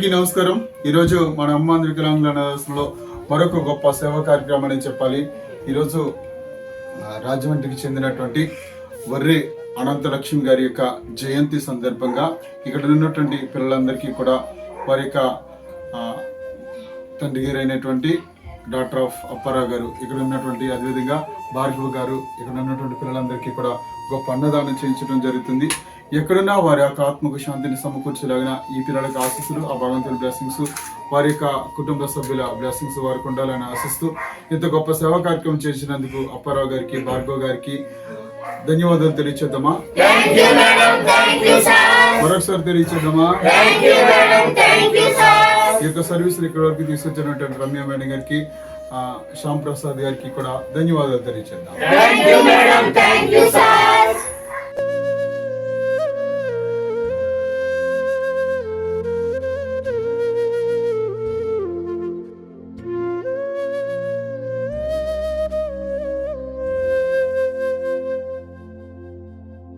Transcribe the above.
అందరికీ నమస్కారం. ఈరోజు మన అమ్మ వికలాంగుల అనాథాశ్రమంలో మరొక గొప్ప సేవా కార్యక్రమం అని చెప్పాలి. ఈరోజు రాజమండ్రికి చెందినటువంటి వర్రే అనంతలక్ష్మి గారి యొక్క జయంతి సందర్భంగా ఇక్కడ ఉన్నటువంటి పిల్లలందరికీ కూడా వారి యొక్క తండ్రి గారు అయినటువంటి డాక్టర్ ఆఫ్ అప్పారావు గారు, ఇక్కడ ఉన్నటువంటి అదేవిధంగా భార్గవ్ గారు, ఇక్కడ ఉన్నటువంటి పిల్లలందరికీ కూడా గొప్ప అన్నదానం చేయించడం జరుగుతుంది. ఎక్కడున్నా వారి యొక్క ఆత్మకు శాంతిని సమకూర్చేలాగిన ఈ పిల్లలకు ఆశీస్సులు, ఆ భగవంతుడి బ్లెస్సింగ్స్, వారి యొక్క కుటుంబ సభ్యుల బ్లెస్సింగ్స్ వారికి ఉండాలని ఆశిస్తూ ఇంత గొప్ప సేవా కార్యక్రమం చేసినందుకు అప్పారావు గారికి, భార్గవ్ గారికి ధన్యవాదాలు తెలియచేద్దామా? మరొకసారి తెలియచేద్దామా? ఈ యొక్క సర్వీస్ ఇక్కడ వరకు తీసుకొచ్చినటువంటి రమ్య మేడం గారికి, శ్యామ్ ప్రసాద్ గారికి కూడా ధన్యవాదాలు తెలియచేద్దాం.